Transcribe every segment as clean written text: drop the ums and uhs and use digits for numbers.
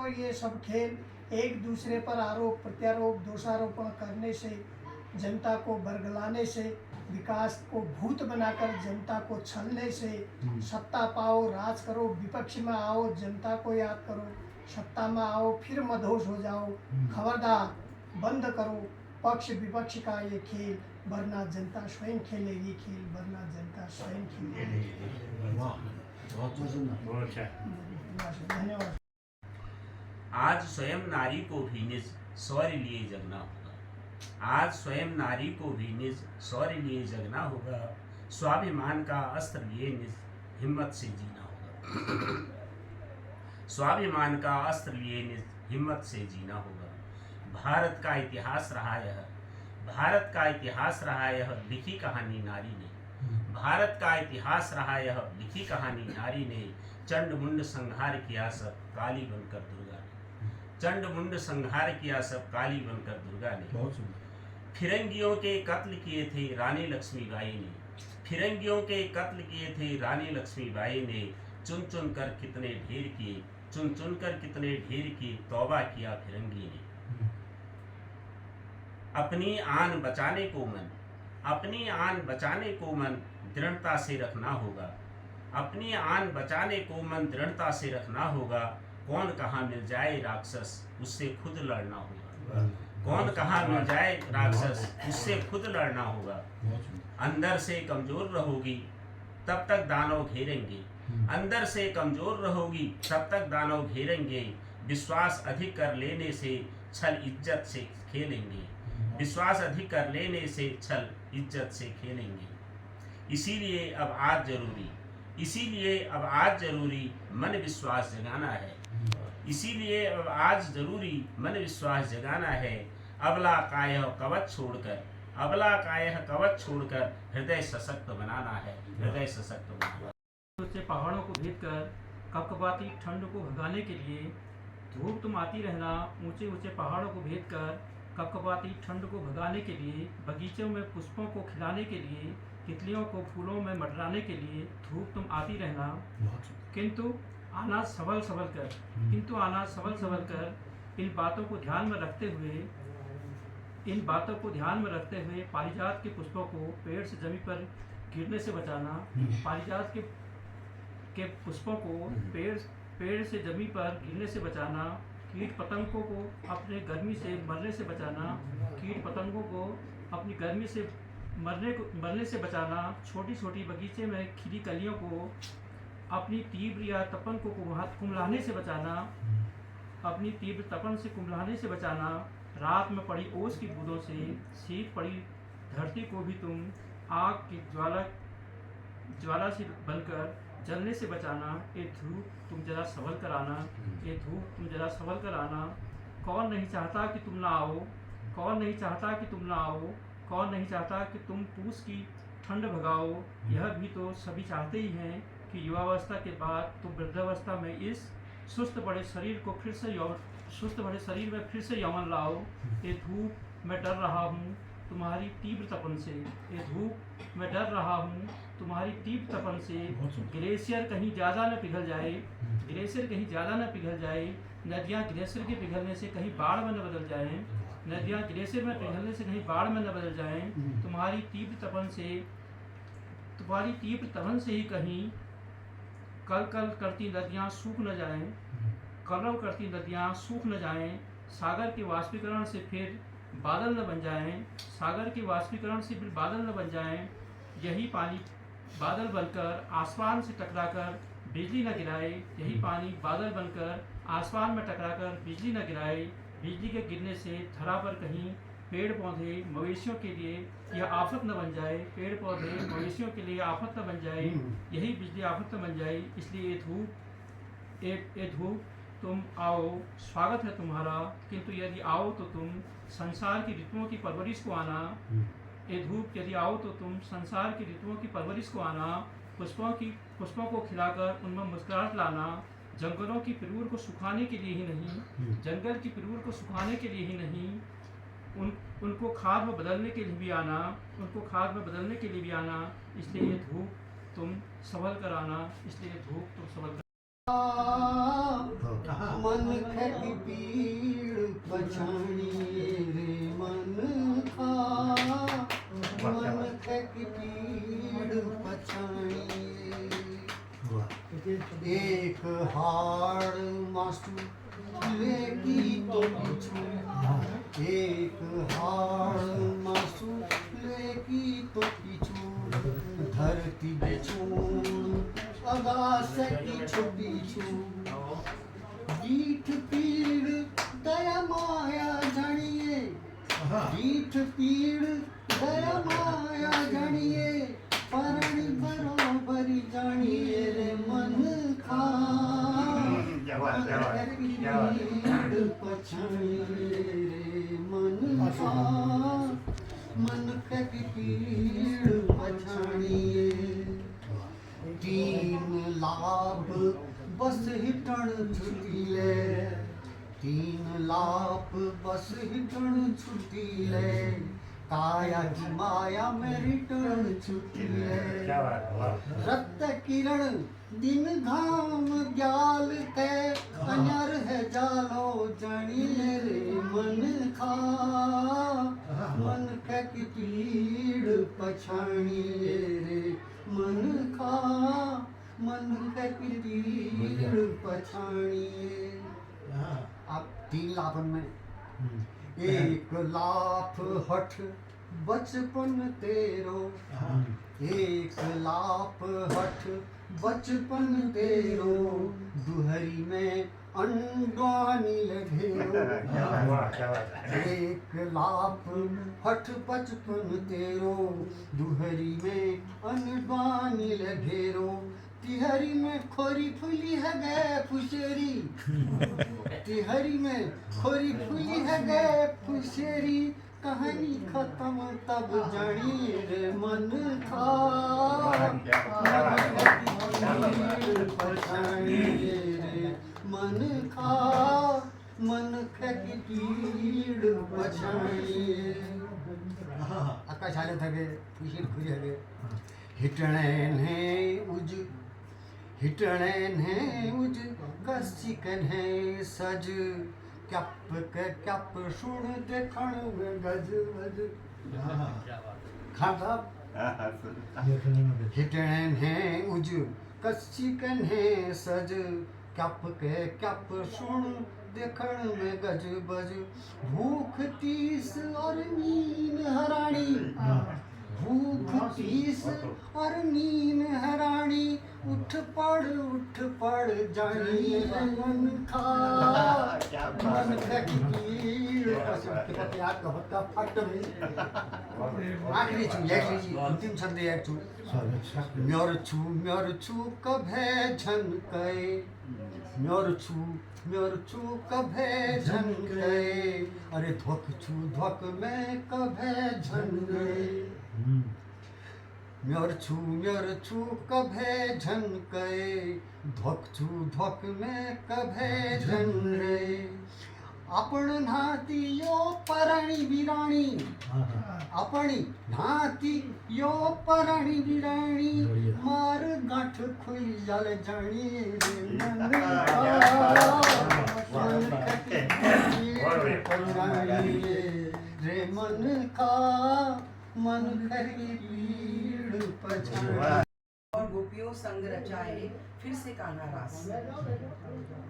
मित्रों, ये सब खेल एक दूसरे पर आरोप प्रत्यारोप दोषारोपण करने से, जनता को बरगलाने से, विकास को भूत बनाकर जनता को छलने से, सत्ता पाओ राज करो, विपक्ष में आओ जनता को याद करो, सत्ता में आओ फिर मदहोश हो जाओ, खबरदार बंद करो पक्ष विपक्ष का ये खेल, वरना जनता स्वयं खेलेगी खेल, वरना जनता स्वयं खेलेगी। बहुत अच्छा। धन्यवाद। आज स्वयं नारी को भी निज शौर्य लिए जगना होगा। आज स्वयं नारी को भी निज शौर्य लिए जगना होगा। स्वाभिमान का अस्त्र लिए निज हिम्मत से जीना होगा। स्वाभिमान का अस्त्र लिए निज हिम्मत से जीना होगा। भारत का इतिहास रहा यह, भारत का इतिहास रहा यह लिखी कहानी नारी ने। भारत का इतिहास रहा यह लिखी कहानी नारी ने। चंड मुंड संहार किया सब काली बनकर दुर्गा ने। चंड मुंड संहार किया सब काली बनकर दुर्गा ने। फिरंगियों के कत्ल किए थे रानी लक्ष्मीबाई ने। फिरंगियों के कत्ल किए थे रानी लक्ष्मीबाई ने। चुन चुन कर कितने ढेर किए, चुन चुन कर कितने ढेर किए, तौबा किया फिरंगी ने। अपनी आन बचाने को मन, अपनी आन बचाने को मन दृढ़ता से रखना होगा। अपनी आन बचाने को मन दृढ़ता से रखना होगा। कौन कहाँ मिल जाए राक्षस, उससे खुद लड़ना होगा। कौन कहाँ मिल जाए राक्षस, उससे खुद लड़ना होगा। अंदर से कमजोर रहोगी तब तक दानव घेरेंगे। अंदर से कमजोर रहोगी तब तक दानव घेरेंगे। विश्वास अधिक कर लेने से छल इज्जत से खेलेंगे। विश्वास अधिक कर लेने से छल इज्जत से खेलेंगे। इसीलिए अब आज जरूरी, इसीलिए अब आज जरूरी मन विश्वास जगाना है। इसीलिए अब आज जरूरी मन विश्वास जगाना है। अबला का यह कवच छोड़कर, अबला का यह कवच छोड़कर हृदय सशक्त बनाना है। हृदय सशक्त बनाना। ऊंचे पहाड़ों को भेद कर कपकपाती ठंड को भगाने के लिए धूप तुम आती रहना। ऊंचे ऊंचे पहाड़ों को भेद कर कपकपाती ठंड को भगाने के लिए, बगीचों में पुष्पों को खिलाने के लिए, तितलियों को फूलों में मटराने के लिए धूप तुम आती रहना। किंतु आना संभल संभल कर, किंतु आना संभल संभल कर। इन बातों को ध्यान में रखते हुए, इन बातों को ध्यान में रखते हुए पारिजात के पुष्पों को पेड़ से जमीन पर गिरने से बचाना। पारिजात के पुष्पों को पेड़ से जमीन पर गिरने से बचाना। कीट पतंगों को अपने गर्मी से मरने से बचाना। कीट पतंगों को अपनी गर्मी से मरने से बचाना। छोटी छोटी बगीचे में खिली कलियों को अपनी तीव्र या तपन को कुम्हलाने से बचाना। अपनी तीव्र तपन से कुम्हलाने से बचाना। रात में पड़ी ओस की बूंदों से शीत पड़ी धरती को भी तुम आग की ज्वाला से बनकर जलने से बचाना। ये धूप तुम जरा संभल कर आना, ये धूप तुम जरा संभल कर आना। कौन नहीं चाहता कि तुम ना आओ, कौन नहीं चाहता कि तुम ना आओ, कौन नहीं चाहता कि तुम पूस की ठंड भगाओ। यह भी तो सभी चाहते ही हैं कि युवावस्था के बाद तुम वृद्धावस्था में इस सुस्त बड़े शरीर में फिर से यौवन लाओ। ये धूप मैं डर रहा हूँ तुम्हारी तीव्र तपन से, ये धूप मैं डर रहा हूँ तुम्हारी तीव्र तपन से। ग्लेशियर कहीं ज़्यादा न पिघल जाए, ग्लेशियर कहीं ज़्यादा न पिघल जाए। नदियाँ ग्लेशियर के पिघलने से कहीं बाढ़ में न बदल जाएं, नदियाँ ग्लेशियर में पिघलने से कहीं बाढ़ में न बदल जाएं। तुम्हारी तीव्र तपन से ही कहीं कल कल करती नदियाँ सूख न जाएं, कलरव करती नदियाँ सूख न जाएं। सागर के वाष्पीकरण से फिर बादल न बन जाएं, सागर के वाष्पीकरण से फिर बादल न बन जाएं। यही पानी बादल बनकर आसमान से टकराकर बिजली न गिराए, यही पानी बादल बनकर आसमान में टकराकर बिजली न गिराए। बिजली के गिरने से धरा पर कहीं पेड़ पौधे मवेशियों के लिए यह आफत न बन जाए, पेड़ पौधे मवेशियों के लिए आफत न बन जाए, यही बिजली आफत न बन जाए। इसलिए ये धूप तुम आओ, स्वागत है तुम्हारा, किंतु यदि आओ तो तुम संसार की ऋतुओं की परवरिश को आना। ये धूप यदि आओ तो तुम संसार की ऋतुओं की परवरिश को आना। पुष्पों को खिलाकर उनमें मुस्कुराहट लाना। जंगलों की पिरूर को सुखाने के लिए ही नहीं, जंगल की पिरूर को सुखाने के लिए ही नहीं, उनको खाद में बदलने के लिए भी आना, उनको खाद में बदलने के लिए भी आना। इसलिए ये धूप तुम संभल कर आना, इसलिए धूप तुम संभल कर मन खक पीड़ पछाणिए रे मन खा मन खक पीड़ पछाणिए एक हाड़ मासू लेकी तो पिछू एक हाड़ मासू लेकी तो पिछू धरती बिछूण आकाश की छुपी छू दीठ पीड़ दया माया जानिए दीठ पीड़ दया माया जानिए परणी बरोबरी जानिए रे मन खा पीड़ पछाणिए रे मन खा मन खक पीड़ पछाणिए तीन लाभ बस हिटण छुटिले तीन लाभ बस हिटण छुटिले काया की माया में रिटण छुटिले रक्त किरण दिन घाम ग्याल के अन्यर है जालो जणिए रे मन खा मन खक पीड़ पछाणिए रे मन खा मन खक पीड़ पछाणिए। आप तीन लाभन में एक लाभ हठ बचपन तेरो एक लाभ हठ बचपन तेरो दुहरी में अंडवानी लगेरो एक लाभ हठ बचपन तेरो दुहरी में अंडवानी लगेरो तिहरी में खोरी फूली है गए फुशेरी तिहरी में खोरी फूली है गए फुशेरी कहानी खत्म तब जानिए रे मन खा पछाणिए रे मन खा मन खक पीड़ पछाणिए। आकाश आले थके फुशीर खुरी हगे हिटणे ने उज हिटणे ने उज कसिकन है सज कप के कप सुन देखण में गज गज खादा हिटणे ने उज कसिकन है सज कप के कप सुन देखण में गज बज भूख तीस और नीन हरानी भूख तीस और नीन हरानी उठ पड़ जानिए मन खा मन खक पीड़ आखिरी छू अंतिम छंद एक छू म्योर छू कभे झन कए म्योर छू कभे झन गए अरे ध्वक में कभे झन गए म्योर छू कभे झन गए ध्वक में कभे झन गए आपण नाती यो परणी बिराणी अपनी नाती यो परणी बिराणी मार गांठ खुई जल जानी रे मन रे मन का मन खरी पीड़ पछाणिए। और गोपियों संग रचाए फिर से कान्हा रास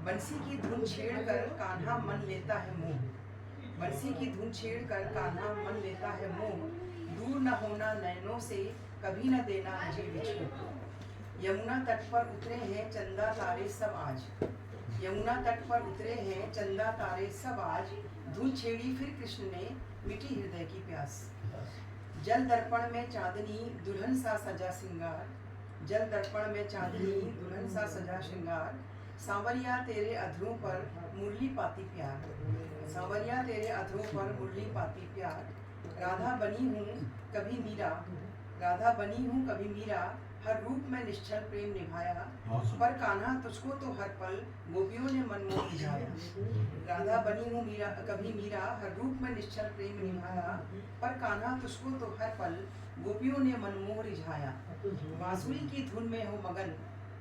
बंसी की धुन छेड़कर कान्हा मन लेता है मोह बंसी की धुन छेड़कर कान्हा मन लेता है मोह दूर न होना नैनों से कभी न देना मुझे बिछो यमुना तट पर उतरे हैं चंदा तारे सब आज यमुना तट पर उतरे हैं चंदा तारे सब आज धुन छेड़ी फिर कृष्ण ने मिटी हृदय की प्यास जल दर्पण में चांदनी दुल्हन सा सजा श्रृंगार जल दर्पण में चांदनी दुल्हन सा सजा श्रृंगार सांवरिया तेरे अधरों पर मुरली पाती प्यार सांवरिया तेरे अधरों पर मुरली पाती प्यार राधा बनी हूँ कभी मीरा हर रूप में निश्चल प्रेम निभाया पर कान्हा तुझको तो हर पल गोपियों ने मनमोह रिझाया राधा बनी हूँ कभी मीरा हर रूप में निश्चल प्रेम निभाया पर कान्हा तुझको तो हर पल गोपियों ने मनमोह रिझाया बांसुरी की धुन में हो मगन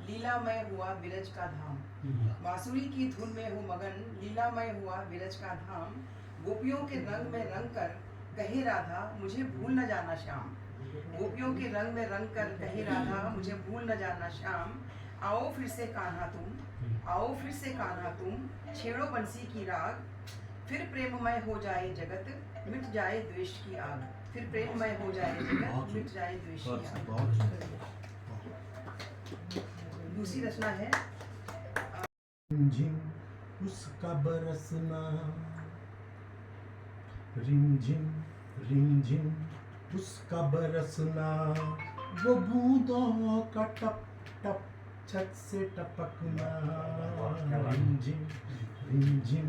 लीलामय हुआ बिरज का धाम बांसुरी की धुन में हूँ मगन, लीलामय हुआ विरज का धाम। गोपियों के रंग में रंग कर कहे राधा, मुझे भूल न जाना श्याम। गोपियों के रंग में रंग कर कहे राधा, मुझे भूल न जाना श्याम। आओ फिर से कान्हा तुम, आओ फिर से कान्हा तुम, छेड़ो बंसी की राग। फिर प्रेममय हो जाए जगत, मिट जाए द्वेष की आग। फिर प्रेममय हो जाए जगत, मिट जाए द्वेष की आग। दूसरी रचना है रिमझिम उसका बरसना, रिमझिम रिमझिम उसका बरसना, वो बूंदों का टप टप छत से टपकना। रिमझिम रिमझिम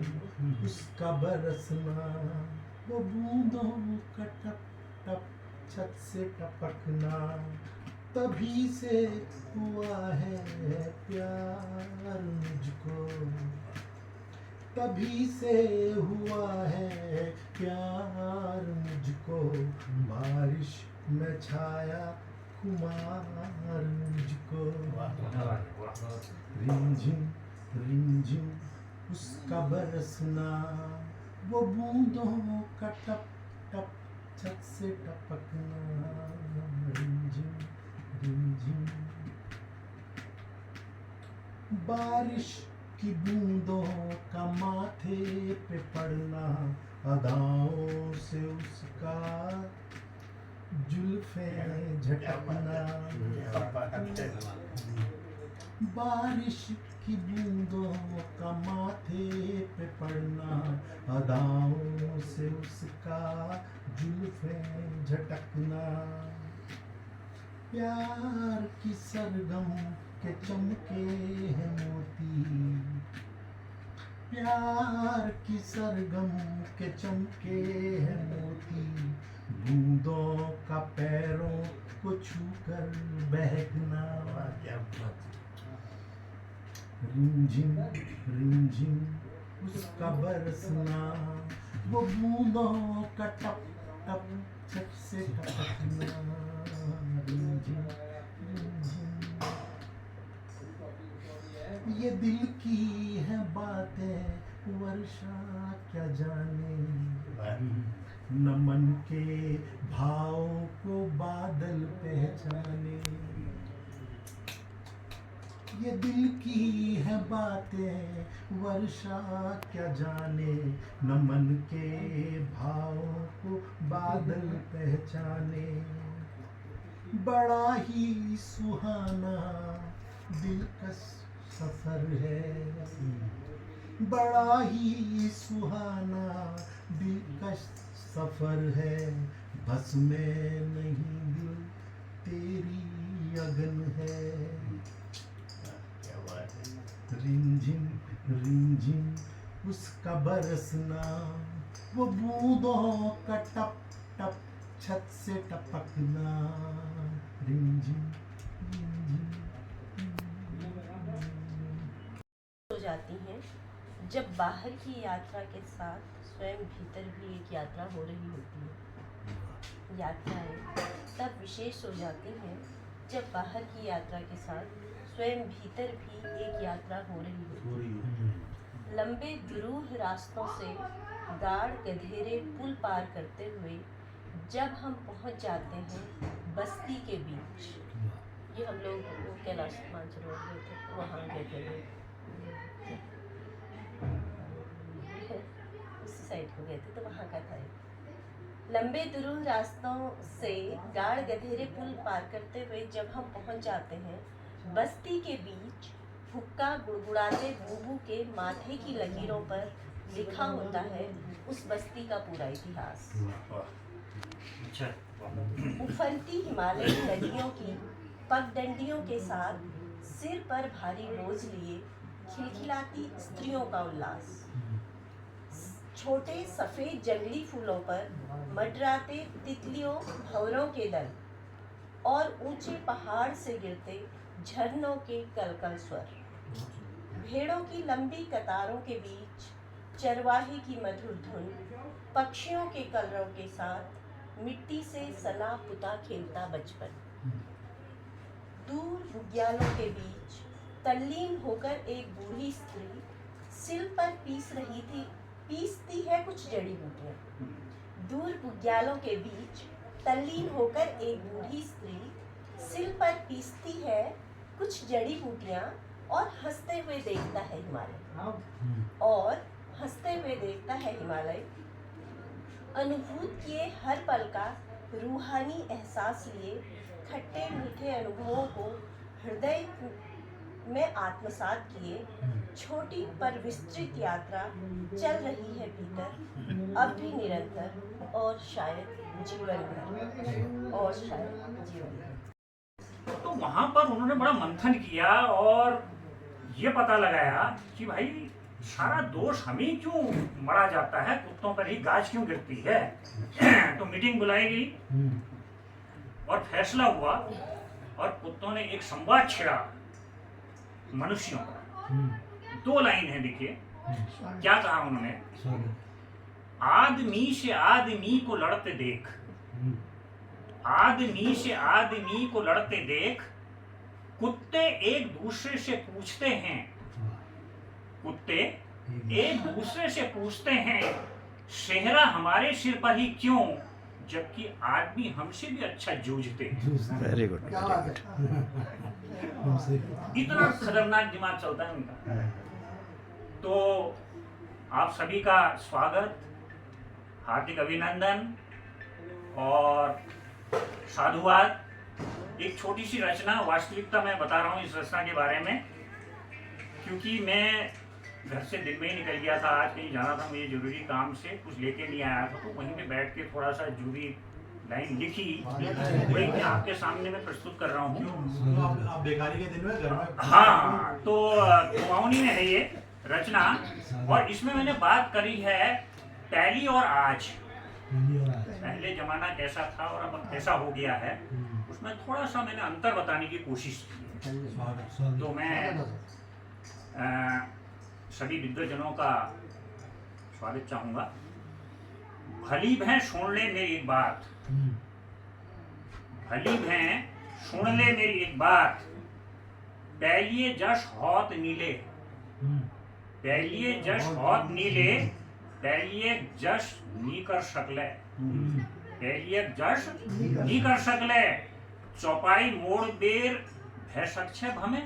उसका बरसना, वो बूंदों का टप टप छत से टपकना। तभी से हुआ है प्यार मुझको, तभी से हुआ है प्यार मुझको। बारिश में छाया खुमार मुझको। रिमझिम रिमझिम उसका बरसना, वो बूंदों का टप टप छत से टपकना। रिमझिम रिमझिम बारिश की बूंदों का माथे पे पड़ना, अदाओं से उसका जुल्फे झटकना। बारिश की बूंदों का माथे पे पड़ना, अदाओं से उसका जुल्फे झटकना। प्यार की सरगम के चमके हैं मोती, प्यार की सरगम के चमके हैं मोती। बूंदों का पैरों को छूकर बहकना। रिमझिम रिमझिम उसका बरसना, वो बूंदों का टप टप छत से टपकना। रिमझिम रिमझिम ये दिल की है बातें वर्षा क्या जाने, न मन के भावों को बादल पहचाने। ये दिल की है बातें वर्षा क्या जाने, न मन के भावों को बादल पहचाने। बड़ा ही सुहाना दिलकश सफर है, बड़ा ही सुहाना दिलकश सफर है। बस में नहीं दिल तेरी अगन है। रिमझिम रिमझिम उसका बरसना, वो बूंदों का टप टप छत से टपकना। रिमझिम रिमझिम हो जाती हैं जब बाहर की यात्रा के साथ स्वयं भीतर भी एक यात्रा हो रही होती है। यात्राएं तब विशेष हो जाती हैं जब बाहर की यात्रा के साथ स्वयं भीतर भी एक यात्रा हो रही होती है। लंबे दुरूह रास्तों से गाढ़ गधेरे पुल पार करते हुए जब हम पहुंच जाते हैं बस्ती के बीच। ये हम लोग कैलाश मानसरोवर गए थे, वहाँ गए थे, उसी साइड को गए थे तो वहाँ का था। लंबे दुरूह रास्तों से गाढ़ गधेरे पुल पार करते हुए जब हम पहुंच जाते हैं बस्ती के बीच, हुक्का गुड़गुड़ाते बूबू के माथे की लकीरों पर लिखा होता है उस बस्ती का पूरा इतिहास। उफरती हिमालयी नदियों की पगडंडियों के साथ सिर पर भारी बोझ लिए खिलखिलाती स्त्रियों का उल्लास। छोटे सफेद जंगली फूलों पर मंडराते तितलियों भंवरों के दल और ऊंचे पहाड़ से गिरते झरनों के कलकल स्वर। भेड़ों की लंबी कतारों के बीच चरवाहे की मधुर धुन, पक्षियों के कलरव के साथ मिट्टी से सना पुता खेलता बचपन। दूर बुग्यालों के बीच तल्लीन होकर एक बूढ़ी स्त्री सिल पर पीसती है कुछ जड़ी बूटियां। दूर बुग्यालों के बीच तल्लीन होकर एक बूढ़ी स्त्री सिल पर पीसती है कुछ जड़ी बूटियां और हंसते हुए देखता है हिमालय। अनुभूत किए हर पल का रूहानी एहसास लिए खट्टे मीठे अनुभवों को हृदय में आत्मसात किए छोटी पर विस्तृत यात्रा चल रही है भीतर, अब भी निरंतर और शायद जीवन भर। तो वहां पर उन्होंने बड़ा मंथन किया और ये पता लगाया कि भाई सारा दोष हमें क्यों मरा जाता है, कुत्तों पर ही गाज क्यों गिरती है। तो मीटिंग बुलाई गई और फैसला हुआ और कुत्तों ने एक संवाद छेड़ा मनुष्यों का। 2 लाइन है, देखिए क्या कहा उन्होंने। आदमी से आदमी को लड़ते देख, आदमी से आदमी को लड़ते देख, कुत्ते एक दूसरे से पूछते हैं, कुत्ते एक दूसरे से पूछते हैं सेहरा हमारे सिर पर ही क्यों, जबकि आदमी हमसे भी अच्छा जूझते हैं। Very good. इतना खतरनाक दिमाग चलता है उनका। तो आप सभी का स्वागत, हार्दिक अभिनंदन और साधुवाद। एक छोटी सी रचना, वास्तविकता मैं बता रहा हूँ इस रचना के बारे में, क्योंकि मैं घर से दिन में ही निकल गया था। आज कहीं जाना था मुझे जरूरी काम से, कुछ लेके नहीं आया था, तो वहीं पे बैठ के थोड़ा सा जूरी लाइन लिखी, वही मैं आपके सामने में प्रस्तुत कर रहा हूँ। आप बेकारी के दिन में घर में। हाँ, तो कुमाऊनी में है ये रचना और इसमें मैंने बात करी है पहली और आज। पहले जमाना कैसा था और अब कैसा हो गया है, उसमें थोड़ा सा मैंने अंतर बताने की कोशिश की। तो मैं सभी विद्वजनों का स्वागत चाहूंगा। भली भैं सुन ले मेरी एक बात, भली भैं सुन ले मेरी एक बात, पहलिए जश होत नीले, पहलिए जश होत नीले, पहलिए जश नी कर सकले, पहलिए जश नी कर सकले, चौपाई मोड़ बेर भय सक्षे भमे,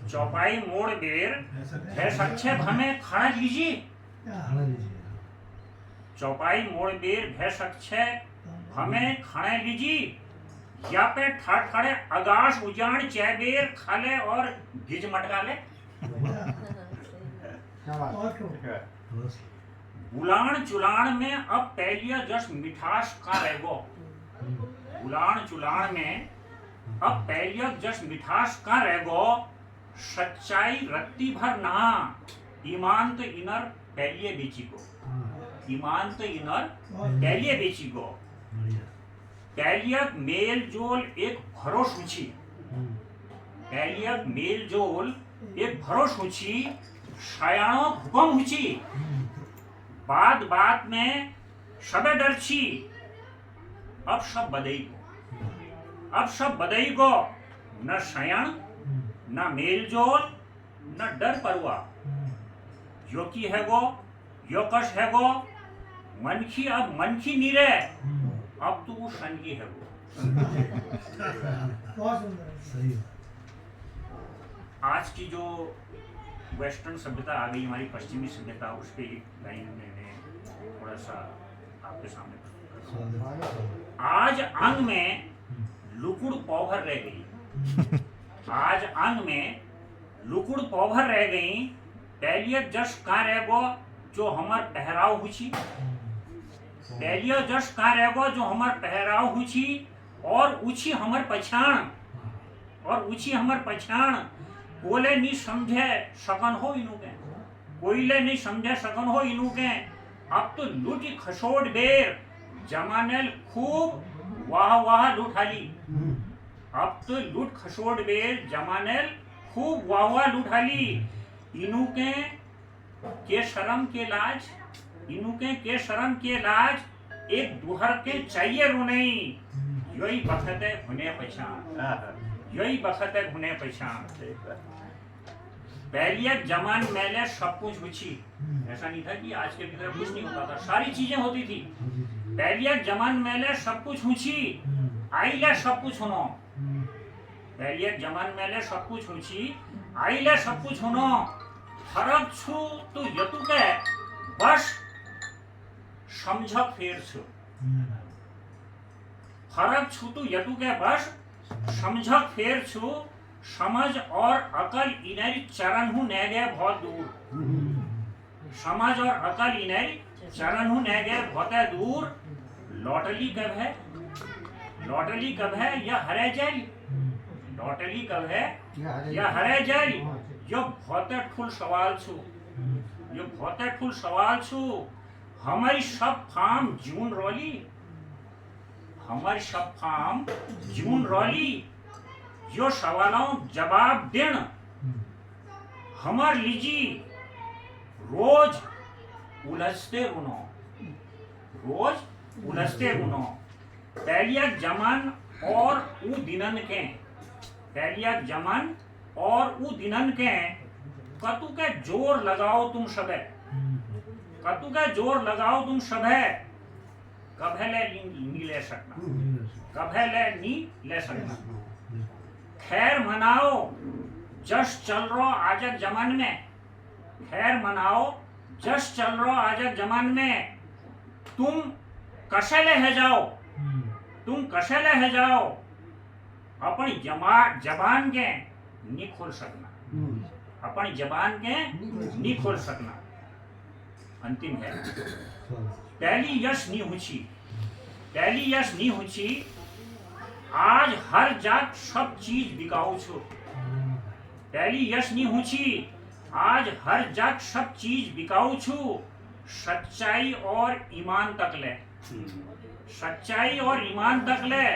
चौपाई मोड़ बेर भय सक्षे भमे खड़ा लीजिए, चौपाई मोड़ बेर भय सक्षे भमे खड़े लीजिए, या पे ठाट खड़े आगाश उजान चैबेर खाले और गिज मटका ले। बुलान चुलान में अब पहलिया जश मिठास का रहेगो, बुलान चुलान में अब पहलिया जश मिठास का रहेगो, सच्चाई रत्ती भर ना, ईमान तो इनर पहलिए बेची को, ईमान तो इनर पहलिए बेची को, पहलियक मेल जोल एक भरोस ऊंची, पहलियक मेल जोल एक भरोस ऊंची, शायाणों हुक्म ऊंची, बात बात में सबे डरची, अब सब बदई को, अब सब बदई को, न शयन न मेल जोल न डर परवा, जो की है गो यो कश है गो, मनखी अब मनखी नीरे, अब तो वो संगी है गो। सही। आज की जो वेस्टर्न सभ्यता आ गई, हमारी पश्चिमी सभ्यता, उस पे एक लाइन मैंने थोड़ा सा आपके सामने। आज अंग में लुकुड़ पौभर रह गई, आज अंग में लुकुड़ पौभर रह गई, पहलिए जश कहाँ रह गो जो हमार पहराव हुची, पहलिए जश कहाँ रह गो जो हमार पहराव हुची, और ऊंची हमार पहचान, और ऊंची हमार पहचान, कोले नहीं समझे सकन हो इनू के, कोयले नहीं समझे सकन हो इनू के, अब तो लूटी खसोड़ बेर जमानेल खूब वाह वाह लुठाली, अब तो लूट खसोड़ बेर जमानेल खूब वाह वाह लुठाली, इनू के शर्म के लाज, इनू के शर्म के लाज, एक दुहर के चाहिए रो नहीं, यही बखते होने पहचान, यही बखत है घुने पहचान पहलियक जमान मेले सब कुछ हुची। ऐसा नहीं था कि आज के भीतर कुछ नहीं होता था, सारी चीजें होती थी। पहलियक जमान मेले सब कुछ हुची, आइले सब कुछ होनो। पहलियक जमान मेले सब कुछ हुची, आइले सब कुछ होनो। फरक छु तो यतु के बस समझक फेर छु। फरक छु तो यतु के बस समझक फेर छु। समझ और अकल इनरी चरण हूँ न गए बहुत दूर। समझ और अकल इनरी चरण हूँ न गए बहुत दूर। लौटली कब है, लौटली कब है यह हरे जल। लौटली कब है यह हरे जल। यो बहुत ठुल सवाल छु, यो बहुत ठुल सवाल छु। हमारी सब फार्म जून रोली, हमारी सब फार्म जून रोली। जो सवालों जवाब देन हमार लीजी रोज उलझते रुनो, रोज उलझते रुनो। पहलियक जमन और ऊ दिनन के, पहलियक जमन और ऊ दिनन के कतु के जोर लगाओ तुम सबे, कतु के जोर लगाओ तुम सबे। कभे ले नी ले सकना, कभे ले नी ले सकना। खैर मनाओ जश चल रो आजक जमान में, खैर मनाओ जश चल रो आजक जमान में। तुम कशले है जाओ, तुम कशले है जाओ। अपनी जबान के नहीं खोल सकना, अपनी जबान के नहीं खोल सकना। अंतिम है पहली यश नहीं हुची, पहली यश नहीं हुची। आज हर जात सब चीज बिकाऊ छो। पहली यश नहीं हुची, आज हर जात सब चीज बिकाऊ छू। सच्चाई और ईमान तक ले, सच्चाई और ईमान तक ले।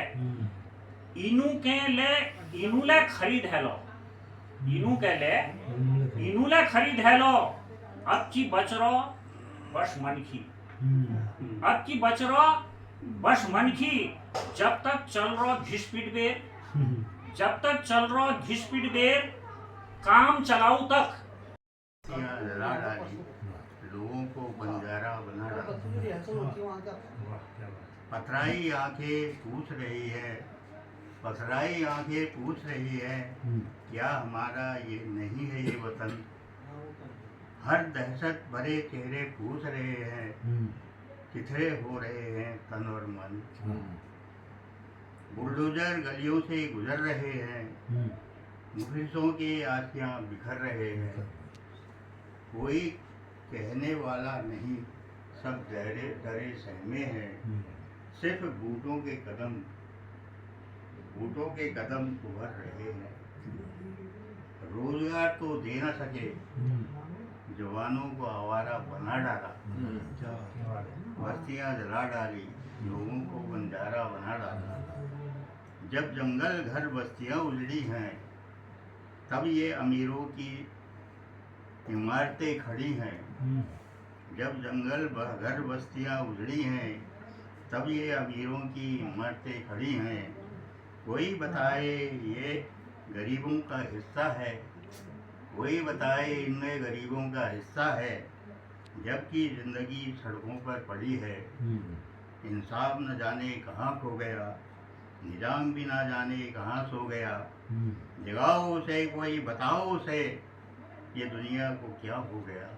इनू के ले, इनू ले खरीद है लो, इनू के ले, इनू ले खरीद है लो। अब की बच रो बस मन की, अब की बच रो बस मन की। जब तक चल रहा घिसपिट बेर, जब तक चल रहा घिसपिट बेर काम चलाऊ तक। जला डाली, लोगों को बंजारा बना डाला। पथराई आंखें पूछ रही है, पथराई आंखें पूछ रही है, क्या हमारा ये नहीं है ये वतन। हर दहशत भरे चेहरे पूछ रहे हैं, किथरे हो रहे हैं तन और मन। बुलडोजर गलियों से गुजर रहे हैं, मुफलिसों के आसियां बिखर रहे हैं। कोई कहने वाला नहीं, सब डरे डरे सहमे हैं। सिर्फ बूटों के कदम उभर रहे हैं। रोजगार तो दे न सके, जवानों को आवारा बना डाला। बस्तियां जला डाली, लोगों को बंजारा बना डाला। जब जंगल घर बस्तियां उजड़ी हैं, तब ये अमीरों की इमारतें खड़ी हैं। जब जंगल घर बस्तियां उजड़ी हैं, तब ये अमीरों की इमारतें खड़ी हैं। कोई बताए ये गरीबों का हिस्सा है, कोई बताए इनमें गरीबों का हिस्सा है। जबकि जिंदगी सड़कों पर पड़ी है, इंसाफ न जाने कहाँ खो गया, निजाम भी ना जाने कहाँ सो गया। जगाओ उसे, कोई बताओ उसे, ये दुनिया को क्या हो गया।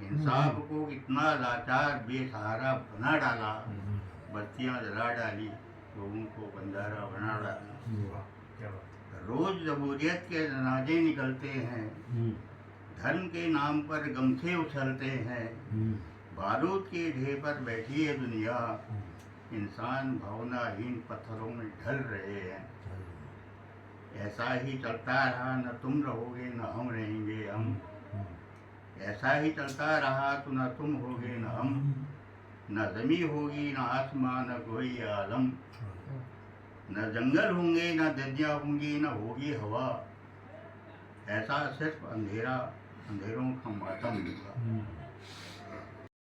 इंसाफ को इतना लाचार बेसहारा बना डाला। बत्तियां जला डाली, लोगों को बंजारा बना डाला। रोज जमहूरियत के जनाजे निकलते हैं, धर्म के नाम पर गमछे उछलते हैं। बारूद के ढेर पर बैठी है दुनिया, इंसान भावनाहीन पत्थरों में ढल रहे हैं। ऐसा ही चलता रहा, न तुम रहोगे न हम रहेंगे हम। ऐसा ही चलता रहा तो न तुम होगे न हम, न ज़मी होगी न आसमान न कोई आलम। न जंगल होंगे न नदियाँ होंगी न होगी हवा। ऐसा सिर्फ अंधेरा, अंधेरों का मातम होगा।